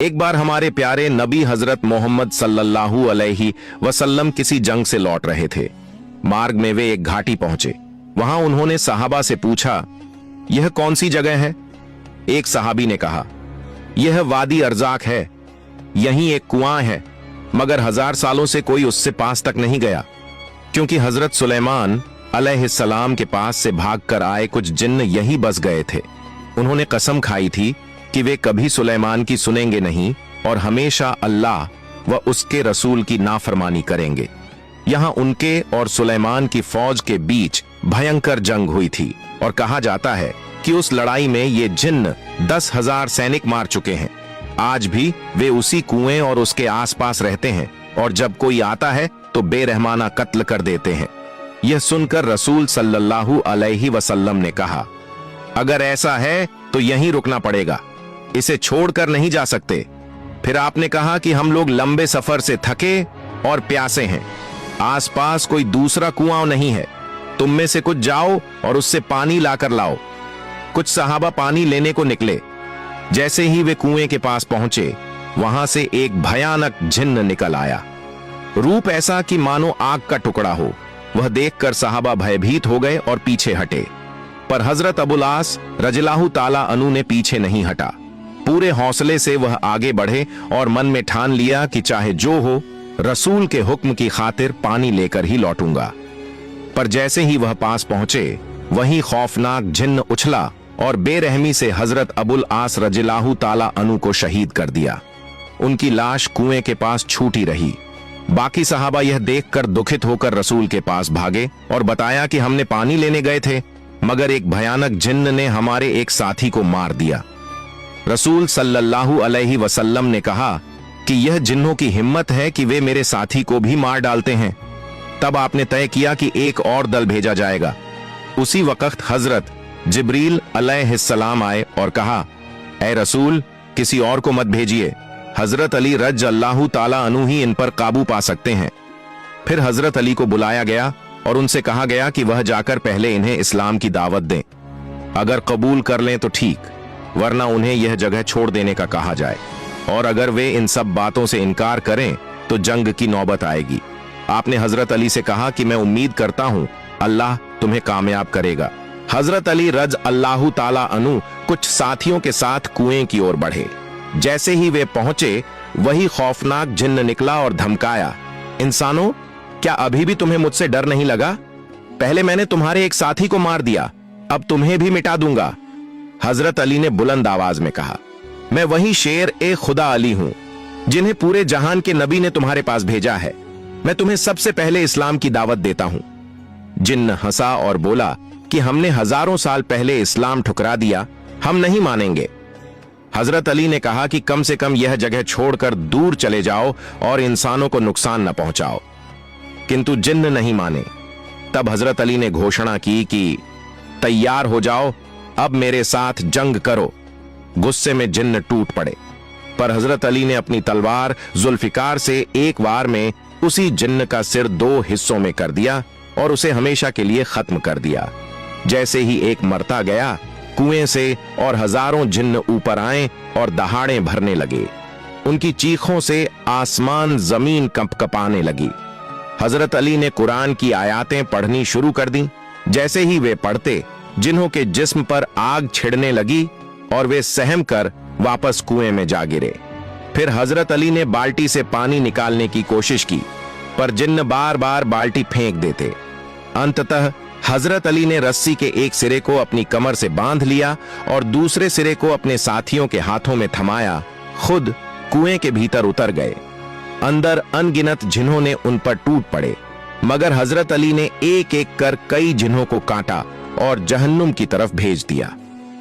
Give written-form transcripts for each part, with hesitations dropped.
एक बार हमारे प्यारे नबी हजरत मोहम्मद सल्लल्लाहु अलैहि वसल्लम किसी जंग से लौट रहे थे। मार्ग में वे एक घाटी पहुंचे। वहां उन्होंने सहाबा से पूछा, यह कौन सी जगह है? एक सहाबी ने कहा, यह वादी अर्जाक है, यहीं एक कुआं है, मगर 1000 सालों से कोई उससे पास तक नहीं गया, क्योंकि हजरत सुलेमान अलैहिस्सलाम के पास से भागकर आए कुछ जिन्न यहीं बस गए थे। उन्होंने कसम खाई थी कि वे कभी सुलेमान की सुनेंगे नहीं और हमेशा अल्लाह व उसके रसूल की नाफरमानी करेंगे। यहां उनके और सुलेमान की फौज के बीच भयंकर जंग हुई थी और कहा जाता है कि उस लड़ाई में ये जिन्न 10,000 सैनिक मार चुके हैं। आज भी वे उसी कुएं और उसके आसपास रहते हैं और जब कोई आता है तो बेरहमाना कत्ल कर देते हैं। यह सुनकर रसूल सल्लल्लाहु अलैहि वसल्लम ने कहा, अगर ऐसा है तो यहीं रुकना पड़ेगा, इसे छोड़कर नहीं जा सकते। फिर आपने कहा कि हम लोग लंबे सफर से थके और प्यासे हैं, आसपास कोई दूसरा कुआं नहीं है, तुम में से कुछ जाओ और उससे पानी लाकर लाओ। कुछ सहाबा पानी लेने को निकले। जैसे ही वे कुएं के पास पहुंचे, वहां से एक भयानक जिन्न निकल आया। रूप ऐसा कि मानो आग का टुकड़ा हो। वह देखकर सहाबा भयभीत हो गए और पीछे हटे, पर हजरत अबुल आस रज़ियल्लाहु ताला अन्हु ने पीछे नहीं हटा। पूरे हौसले से वह आगे बढ़े और मन में ठान लिया कि चाहे जो हो, रसूल के हुक्म की खातिर पानी लेकर ही लौटूंगा। पर जैसे ही वह पास पहुंचे, वहीं खौफनाक जिन्न उछला और बेरहमी से हजरत अबुल आस रज़ियल्लाहु ताला अन्हु को शहीद कर दिया। उनकी लाश कुएं के पास छूटी रही। बाकी सहाबा यह देखकर दुखित होकर रसूल के पास भागे और बताया कि हमने पानी लेने गए थे, मगर एक भयानक जिन्न ने हमारे एक साथी को मार दिया। रसूल सल्लल्लाहु अलैहि वसल्लम ने कहा कि यह जिन्नों की हिम्मत है कि वे मेरे साथी को भी मार डालते हैं। तब आपने तय किया कि एक और दल भेजा जाएगा। उसी वक्त हजरत जिब्रील अलैहिस्सलाम आए और कहा, ऐ रसूल, किसी और को मत भेजिए, हजरत अली रज़ियल्लाहु ताला अन्हु ही इन पर काबू पा सकते हैं। फिर हजरत अली को बुलाया गया और उनसे कहा गया कि वह जाकर पहले इन्हें इस्लाम की दावत दें। अगर कबूल कर लें तो ठीक, वरना उन्हें यह जगह छोड़ देने का कहा जाए, और अगर वे इन सब बातों से इनकार करें तो जंग की नौबत आएगी। आपने हजरत अली से कहा कि मैं उम्मीद करता हूं अल्लाह तुम्हें कामयाब करेगा। हजरत अली रज़ियल्लाहु ताला अन्हु कुछ साथियों के साथ कुएं की ओर बढ़े। जैसे ही वे पहुंचे, वही खौफनाक जिन्न निकला और धमकाया, इंसानों, क्या अभी भी तुम्हें मुझसे डर नहीं लगा? पहले मैंने तुम्हारे एक साथी को मार दिया, अब तुम्हें भी मिटा दूंगा। हजरत अली ने बुलंद आवाज में कहा, मैं वही शेर ए खुदा अली हूं जिन्हें पूरे जहान के नबी ने तुम्हारे पास भेजा है। मैं तुम्हें सबसे पहले इस्लाम की दावत देता हूं। जिन्न हंसा और बोला कि हमने हजारों साल पहले इस्लाम ठुकरा दिया, हम नहीं मानेंगे। हजरत अली ने कहा कि कम से कम यह जगह छोड़कर दूर चले जाओ और इंसानों को नुकसान न पहुंचाओ, किंतु जिन्न नहीं माने। तब हजरत अली ने घोषणा की कि तैयार हो जाओ, अब मेरे साथ जंग करो। गुस्से में जिन्न टूट पड़े, पर हजरत अली ने अपनी तलवार जुल्फिकार से एक वार में उसी जिन्न का सिर 2 हिस्सों में कर दिया और उसे हमेशा के लिए खत्म कर दिया। जैसे ही एक मरता गया, कुएं से और हजारों जिन्न ऊपर आए और दहाड़े भरने लगे। उनकी चीखों से आसमान जमीन कंपकपाने लगी। हजरत अली ने कुरान की आयातें पढ़नी शुरू कर दी। जैसे ही वे पढ़ते, जिन्हों के जिस्म पर आग छिड़ने लगी और वे सहम कर वापस कुएं में जा गिरे। फिर हजरत अली ने बाल्टी से पानी निकालने की कोशिश की, पर जिन्न बार बार बाल्टी फेंक देते। अंततः हजरत अली ने रस्सी के एक सिरे को अपनी कमर से बांध लिया और दूसरे सिरे को अपने साथियों के हाथों में थमाया। खुद कुएं के भीतर उतर गए। अंदर अनगिनत जिन्हों ने उन पर टूट पड़े, मगर हजरत अली ने एक एक कर कई जिन्हों को काटा और जहन्नुम की तरफ भेज दिया।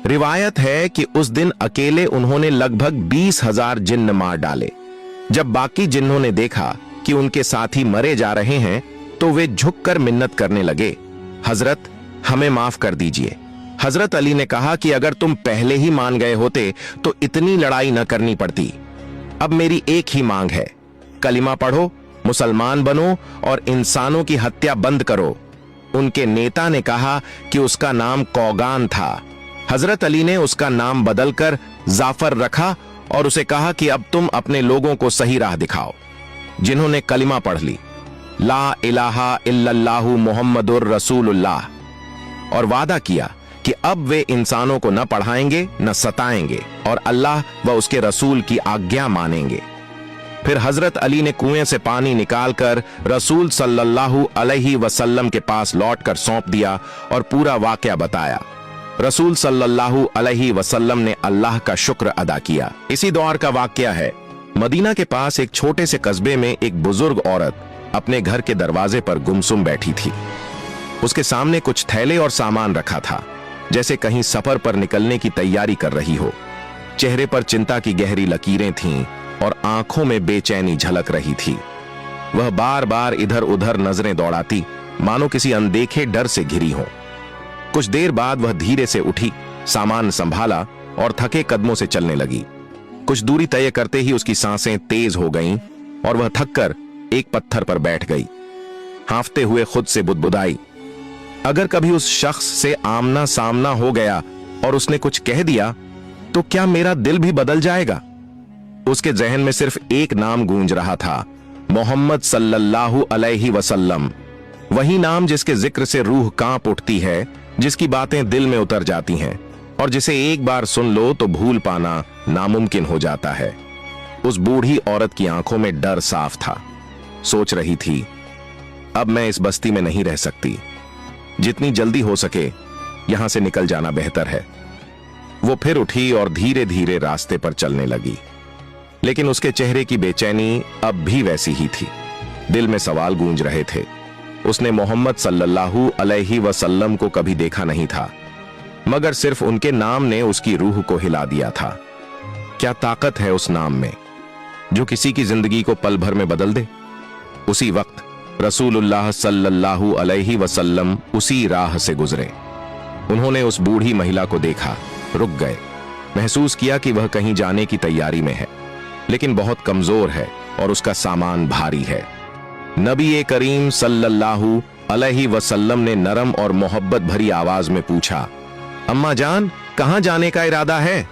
रिवायत है कि उस दिन अकेले उन्होंने लगभग 20,000 जिन्न मार डाले। जब बाकी जिन्हों ने देखा कि उनके साथी मरे जा रहे हैं, तो वे झुककर मिन्नत करने लगे, हजरत, हमें माफ कर दीजिए। हजरत अली ने कहा कि अगर तुम पहले ही मान गए होते तो इतनी लड़ाई न करनी पड़ती। अब मेरी एक ही मांग है, कलिमा पढ़ो, मुसलमान बनो और इंसानों की हत्या बंद करो। उनके नेता ने कहा कि उसका नाम कौगान था। हजरत अली ने उसका नाम बदलकर जाफर रखा और उसे कहा कि अब तुम अपने लोगों को सही राह दिखाओ। जिन्होंने कलिमा पढ़ ली, ला इलाहा इल्लल्लाहु मुहम्मदुर रसूलुल्लाह, और वादा किया कि अब वे इंसानों को न पढ़ाएंगे न सताएंगे और अल्लाह व उसके रसूल की आज्ञा मानेंगे। फिर हजरत अली ने कुएं से पानी निकालकर रसूल सल्लल्लाहु अलैहि वसल्लम के पास लौटकर सौंप दिया और पूरा वाकया बताया। रसूल सल्लल्लाहु अलैहि वसल्लम ने अल्लाह का शुक्र अदा किया। इसी दौर का वाकया है। मदीना के पास एक छोटे से कस्बे में एक बुजुर्ग औरत अपने घर के दरवाजे पर गुमसुम बैठी थी। उसके सामने कुछ थैले और सामान रखा था, जैसे कहीं सफर पर निकलने की तैयारी कर रही हो। चेहरे पर चिंता की गहरी लकीरें थीं और आंखों में बेचैनी झलक रही थी। वह बार बार इधर उधर नजरें दौड़ाती, मानो किसी अनदेखे डर से घिरी हो। कुछ देर बाद वह धीरे से उठी, सामान संभाला और थके कदमों से चलने लगी। कुछ दूरी तय करते ही उसकी सांसें तेज हो गईं और वह थककर एक पत्थर पर बैठ गई। हांफते हुए खुद से बुदबुदाई, अगर कभी उस शख्स से आमना सामना हो गया और उसने कुछ कह दिया तो क्या मेरा दिल भी बदल जाएगा? उसके जहन में सिर्फ एक नाम गूंज रहा था, मोहम्मद सल्लल्लाहु अलैहि वसल्लम। वही नाम जिसके जिक्र से रूह कांप उठती है, जिसकी बातें दिल में उतर जाती हैं और जिसे एक बार सुन लो तो भूल पाना नामुमकिन हो जाता है। उस बूढ़ी औरत की आंखों में डर साफ था। सोच रही थी, अब मैं इस बस्ती में नहीं रह सकती। जितनी जल्दी हो सके यहां से निकल जाना बेहतर है। वो फिर उठी और धीरे धीरे रास्ते पर चलने लगी, लेकिन उसके चेहरे की बेचैनी अब भी वैसी ही थी। दिल में सवाल गूंज रहे थे। उसने मोहम्मद सल्लल्लाहु अलैहि वसल्लम को कभी देखा नहीं था, मगर सिर्फ उनके नाम ने उसकी रूह को हिला दिया था। क्या ताकत है उस नाम में जो किसी की जिंदगी को पल भर में बदल दे। उसी वक्त रसूलुल्लाह सल्लल्लाहु अलैहि वसल्लम उसी राह से गुजरे। उन्होंने उस बूढ़ी महिला को देखा, रुक गए। महसूस किया कि वह कहीं जाने की तैयारी में है, लेकिन बहुत कमजोर है और उसका सामान भारी है। नबी करीम सल्लल्लाहु अलैहि वसल्लम ने नरम और मोहब्बत भरी आवाज में पूछा, अम्मा जान, कहां जाने का इरादा है?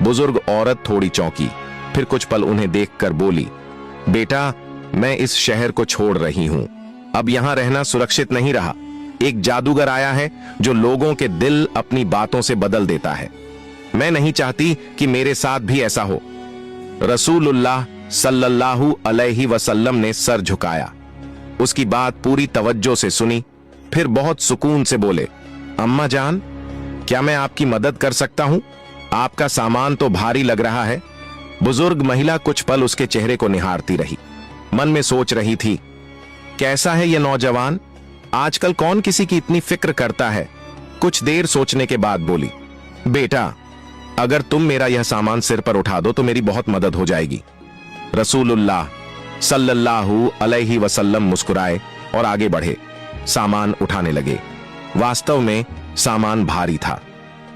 बुजुर्ग औरत थोड़ी चौंकी, फिर कुछ पल उन्हें देखकर बोली, बेटा, मैं इस शहर को छोड़ रही हूं। अब यहां रहना सुरक्षित नहीं रहा। एक जादूगर आया है जो लोगों के दिल अपनी बातों से बदल देता है। मैं नहीं चाहती कि मेरे साथ भी ऐसा हो। रसूलुल्लाह सल्लल्लाहु अलैहि वसल्लम ने सर झुकाया, उसकी बात पूरी तवज्जो से सुनी, फिर बहुत सुकून से बोले, अम्मा जान, क्या मैं आपकी मदद कर सकता हूं? आपका सामान तो भारी लग रहा है। बुजुर्ग महिला कुछ पल उसके चेहरे को निहारती रही, मन में सोच रही थी, कैसा है यह नौजवान? आजकल कौन किसी की इतनी फिक्र करता है। कुछ देर सोचने के बाद बोली, बेटा, अगर तुम मेरा यह सामान सिर पर उठा दो तो मेरी बहुत मदद हो जाएगी। रसूलुल्लाह सल्लल्लाहु अलैहि वसल्लम मुस्कुराए और आगे बढ़े, सामान उठाने लगे। वास्तव में सामान भारी था।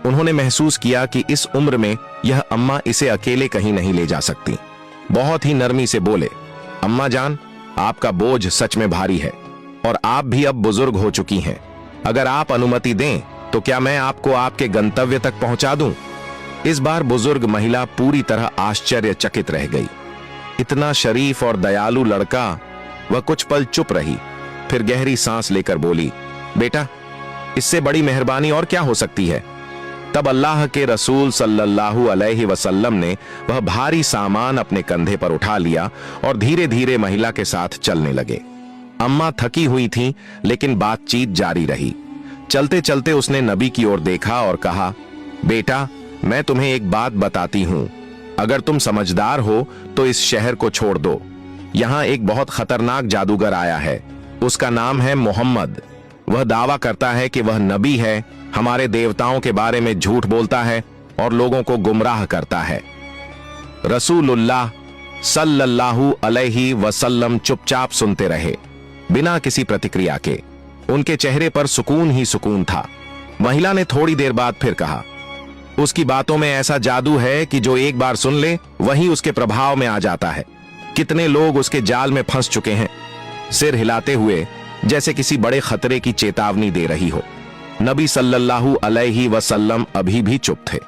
उन्होंने महसूस किया कि इस उम्र में यह अम्मा इसे अकेले कहीं नहीं ले जा सकती। बहुत ही नरमी से बोले, अम्मा जान, आपका बोझ सच में भारी है और आप भी अब बुजुर्ग हो चुकी हैं। अगर आप अनुमति दें तो क्या मैं आपको आपके गंतव्य तक पहुंचा दूं? इस बार बुजुर्ग महिला पूरी तरह आश्चर्यचकित रह गई। इतना शरीफ और दयालु लड़का। वह कुछ पल चुप रही, फिर गहरी सांस लेकर बोली, बेटा, इससे बड़ी मेहरबानी और क्या हो सकती है? तब अल्लाह के रसूल सल्लल्लाहु अलैहि वसल्लम ने वह भारी सामान अपने कंधे पर उठा लिया और धीरे धीरे महिला के साथ चलने लगे। अम्मा थकी हुई थीं, लेकिन बातचीत जारी रही। चलते चलते उसने नबी की ओर देखा और कहा, बेटा, मैं तुम्हें एक बात बताती हूं। अगर तुम समझदार हो तो इस शहर को छोड़ दो। यहां एक बहुत खतरनाक जादूगर आया है। उसका नाम है मोहम्मद। वह दावा करता है कि वह नबी है, हमारे देवताओं के बारे में झूठ बोलता है और लोगों को गुमराह करता है। रसूलुल्लाह सल्लल्लाहु अलैहि वसल्लम चुपचाप सुनते रहे, बिना किसी प्रतिक्रिया के। उनके चेहरे पर सुकून ही सुकून था। महिला ने थोड़ी देर बाद फिर कहा, उसकी बातों में ऐसा जादू है कि जो एक बार सुन ले वही उसके प्रभाव में आ जाता है। कितने लोग उसके जाल में फंस चुके हैं। सिर हिलाते हुए जैसे किसी बड़े खतरे की चेतावनी दे रही हो। नबी सल्लल्लाहु अलैहि वसल्लम अभी भी चुप थे।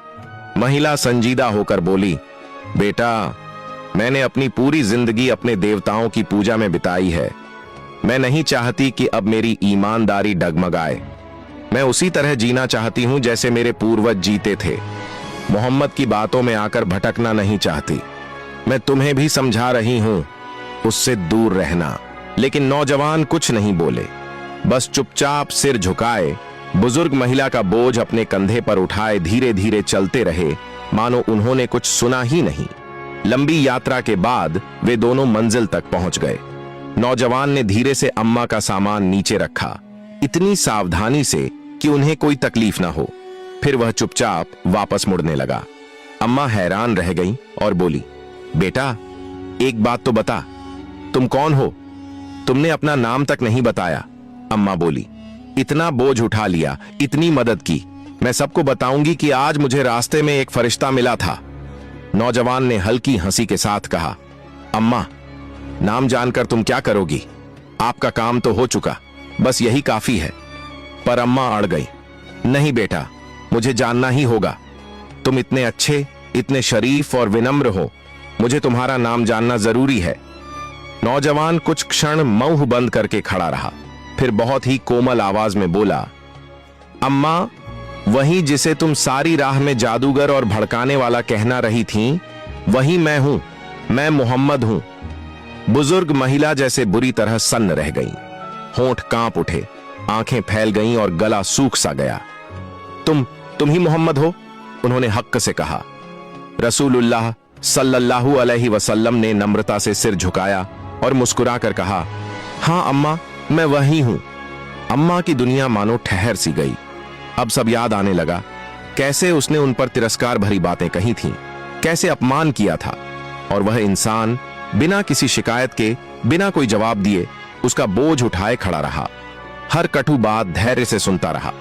महिला संजीदा होकर बोली, बेटा, मैंने अपनी पूरी जिंदगी अपने देवताओं की पूजा में बिताई है। मैं नहीं चाहती कि अब मेरी ईमानदारी डगमगाए। मैं उसी तरह जीना चाहती हूं जैसे मेरे पूर्वज जीते थे। मोहम्मद की बातों में आकर भटकना नहीं चाहती। मैं तुम्हें भी समझा रही हूं, उससे दूर रहना। लेकिन नौजवान कुछ नहीं बोले, बस चुपचाप सिर झुकाए बुजुर्ग महिला का बोझ अपने कंधे पर उठाए धीरे धीरे चलते रहे, मानो उन्होंने कुछ सुना ही नहीं। लंबी यात्रा के बाद वे दोनों मंजिल तक पहुंच गए। नौजवान ने धीरे से अम्मा का सामान नीचे रखा, इतनी सावधानी से कि उन्हें कोई तकलीफ ना हो। फिर वह चुपचाप वापस मुड़ने लगा। अम्मा हैरान रह गईं और बोली, बेटा, एक बात तो बता, तुम कौन हो? तुमने अपना नाम तक नहीं बताया। अम्मा बोली, इतना बोझ उठा लिया, इतनी मदद की, मैं सबको बताऊंगी कि आज मुझे रास्ते में एक फरिश्ता मिला था। नौजवान ने हल्की हंसी के साथ कहा, अम्मा, नाम जानकर तुम क्या करोगी? आपका काम तो हो चुका, बस यही काफी है। पर अम्मा अड़ गई, नहीं बेटा, मुझे जानना ही होगा। तुम इतने अच्छे, इतने शरीफ और विनम्र हो, मुझे तुम्हारा नाम जानना जरूरी है। नौजवान कुछ क्षण मुंह बंद करके खड़ा रहा, फिर बहुत ही कोमल आवाज में बोला, अम्मा, वही जिसे तुम सारी राह में जादूगर और भड़काने वाला कहना रही थीं, वही मैं हूं, मैं मोहम्मद हूं। बुजुर्ग महिला जैसे बुरी तरह सन्न रह गईं, होंठ कांप उठे, आंखें फैल गईं और गला सूख सा गया। तुम ही मोहम्मद हो? उन्होंने हक्क से कहा। रसूलुल्लाह सल्लल्लाहु अलैहि वसल्लम ने नम्रता से सिर झुकाया और मुस्कुराकर कहा, हां अम्मा, मैं वही हूं। अम्मा की दुनिया मानो ठहर सी गई। अब सब याद आने लगा, कैसे उसने उन पर तिरस्कार भरी बातें कही थीं, कैसे अपमान किया था, और वह इंसान बिना किसी शिकायत के, बिना कोई जवाब दिए उसका बोझ उठाए खड़ा रहा। हर कटु बात धैर्य से सुनता रहा।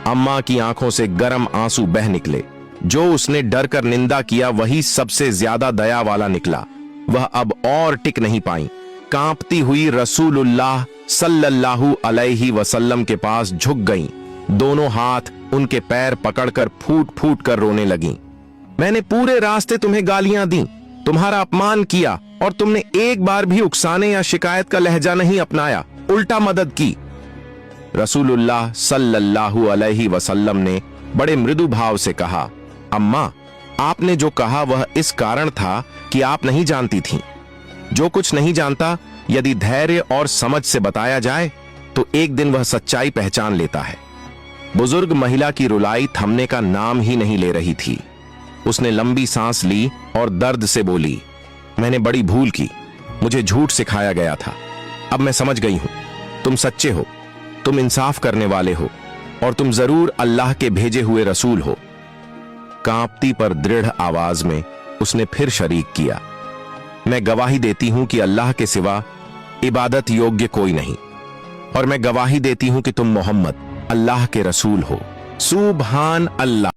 अम्मा की आंखों से गर्म आंसू बह निकले। जो उसने डर कर निंदा किया वही सबसे ज्यादा दया वाला निकला। वह अब और टिक नहीं पाई, कांपती हुई रसूलुल्लाह सल्लल्लाहु अलैहि वसल्लम के पास झुक गईं। दोनों हाथ उनके पैर पकड़कर फूट फूट कर रोने लगीं। मैंने पूरे रास्ते तुम्हें गालियां दी, तुम्हारा अपमान किया, और तुमने एक बार भी उकसाने या शिकायत का लहजा नहीं अपनाया, उल्टा मदद की। रसूलुल्लाह सल्लल्लाहु अलैहि वसल्लम ने बड़े मृदु भाव से कहा, अम्मा, आपने जो कहा वह इस कारण था कि आप नहीं जानती थीं। जो कुछ नहीं जानता, यदि धैर्य और समझ से बताया जाए तो एक दिन वह सच्चाई पहचान लेता है। बुजुर्ग महिला की रुलाई थमने का नाम ही नहीं ले रही थी। उसने लंबी सांस ली और दर्द से बोली, मैंने बड़ी भूल की, मुझे झूठ सिखाया गया था। अब मैं समझ गई हूं, तुम सच्चे हो, तुम इंसाफ करने वाले हो, और तुम जरूर अल्लाह के भेजे हुए रसूल हो। कांपती पर दृढ़ आवाज में उसने फिर शरीक किया, मैं गवाही देती हूं कि अल्लाह के सिवा इबादत योग्य कोई नहीं, और मैं गवाही देती हूं कि तुम मोहम्मद अल्लाह के रसूल हो। सुभान अल्लाह।